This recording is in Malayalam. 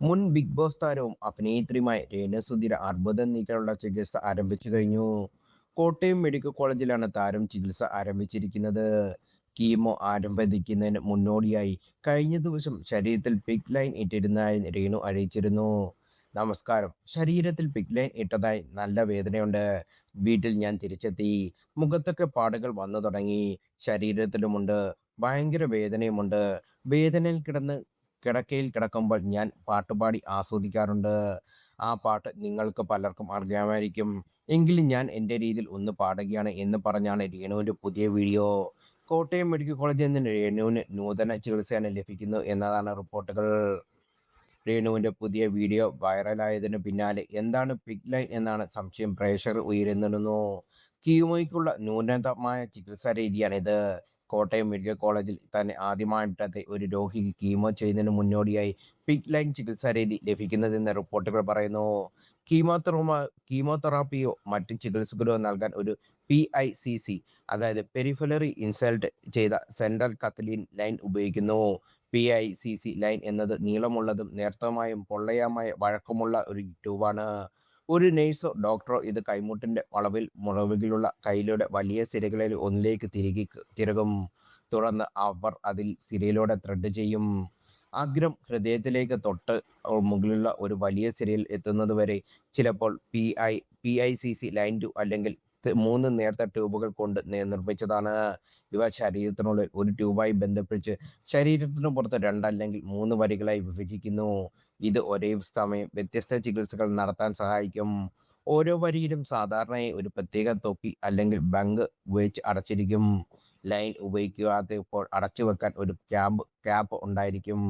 മുൻ ബിഗ് ബോസ് താരവും അഭിനേത്രിയുമായ രേണുസുധീർ അർബുദം നീക്കാനുള്ള ചികിത്സ ആരംഭിച്ചു കഴിഞ്ഞു. കോട്ടയം മെഡിക്കൽ കോളേജിലാണ് താരം ചികിത്സ ആരംഭിച്ചിരിക്കുന്നത്. കീമോ ആരംഭിക്കുന്നതിന് മുന്നോടിയായി കഴിഞ്ഞ ദിവസം ശരീരത്തിൽ പിഗ് ലൈൻ ഇട്ടിരുന്നതായി രേണു അറിയിച്ചിരുന്നു. നമസ്കാരം, ശരീരത്തിൽ പിഗ് ലൈൻ ഇട്ടതായി നല്ല വേദനയുണ്ട്. വീട്ടിൽ ഞാൻ തിരിച്ചെത്തി. മുഖത്തൊക്കെ പാടുകൾ വന്നു തുടങ്ങി. ശരീരത്തിലുമുണ്ട്. ഭയങ്കര വേദനയുമുണ്ട്. വേദനയിൽ കിടക്കയിൽ കിടക്കുമ്പോൾ ഞാൻ പാട്ടുപാടി ആസ്വദിക്കാറുണ്ട്. ആ പാട്ട് നിങ്ങൾക്ക് പലർക്കും അറിയാമായിരിക്കും. എങ്കിലും ഞാൻ എൻ്റെ രീതിയിൽ ഒന്ന് പാടുകയാണ് എന്ന് പറഞ്ഞാണ് രേണുവിൻ്റെ പുതിയ വീഡിയോ. കോട്ടയം മെഡിക്കൽ കോളേജിൽ നിന്ന് രേണുവിന് നൂതന ചികിത്സയാണ് ലഭിക്കുന്നത് എന്നതാണ് റിപ്പോർട്ടുകൾ. രേണുവിൻ്റെ പുതിയ വീഡിയോ വൈറലായതിനു പിന്നാലെ എന്താണ് പിഗ് ലൈൻ എന്നാണ് സംശയം പ്രേക്ഷകർ ഉയരുന്നിരുന്നു. കീമോയ്ക്കുള്ള നൂതനമായ ചികിത്സാ രീതിയാണിത്. കോട്ടയം മെഡിക്കൽ കോളേജിൽ തന്നെ ആദ്യമായിട്ടത്തെ ഒരു രോഗിക്ക് കീമോ ചെയ്യുന്നതിന് മുന്നോടിയായി പിഗ് ലൈൻ ചികിത്സാ രീതി ലഭിക്കുന്നതെന്ന് റിപ്പോർട്ടുകൾ പറയുന്നു. കീമോതെറാമ കീമോതെറാപ്പിയോ മറ്റ് ചികിത്സകളോ നൽകാൻ ഒരു PICC, അതായത് പെരിഫററി ഇൻസൾട്ട് ചെയ്ത സെൻട്രൽ കത്തലീൻ ലൈൻ ഉപയോഗിക്കുന്നു. PICC ലൈൻ എന്നത് നീളമുള്ളതും നേർത്തമായും പൊള്ളയാമായ വഴക്കമുള്ള ഒരു ട്യൂബാണ്. ഒരു നേഴ്സോ ഡോക്ടറോ ഇത് കൈമുട്ടിൻ്റെ വളവിൽ മുറിവിലുള്ള കൈയിലൂടെ വലിയ സിരകളിൽ ഒന്നിലേക്ക് തിരുകും. തുടർന്ന് അവർ അതിൽ സിരയിലൂടെ ത്രെഡ് ചെയ്യും. അഗ്രം ഹൃദയത്തിലേക്ക് തൊട്ട് മുകളിലുള്ള ഒരു വലിയ സിരയിൽ എത്തുന്നതുവരെ ചിലപ്പോൾ PICC ലൈൻ ട്യൂബ് അല്ലെങ്കിൽ 3 നേർത്ത ട്യൂബുകൾ കൊണ്ട് നിർമ്മിച്ചതാണ്. ഇവ ശരീരത്തിനുള്ളിൽ ഒരു ട്യൂബായി ബന്ധിപ്പിച്ച് ശരീരത്തിന് പുറത്ത് 2 അല്ലെങ്കിൽ 3 വരികളായി വിഭജിക്കുന്നു. ഇത് ഒരേ സമയം വ്യത്യസ്ത ചികിത്സകൾ നടത്താൻ സഹായിക്കും. ഓരോ വരിയിലും സാധാരണയായി ഒരു പ്രത്യേക തൊപ്പി അല്ലെങ്കിൽ ബങ്ക് ഉപയോഗിച്ച് അടച്ചിരിക്കും. ലൈൻ ഉപയോഗിക്കാത്തപ്പോൾ അടച്ചുവെക്കാൻ ഒരു ക്യാപ്പ് ഉണ്ടായിരിക്കും.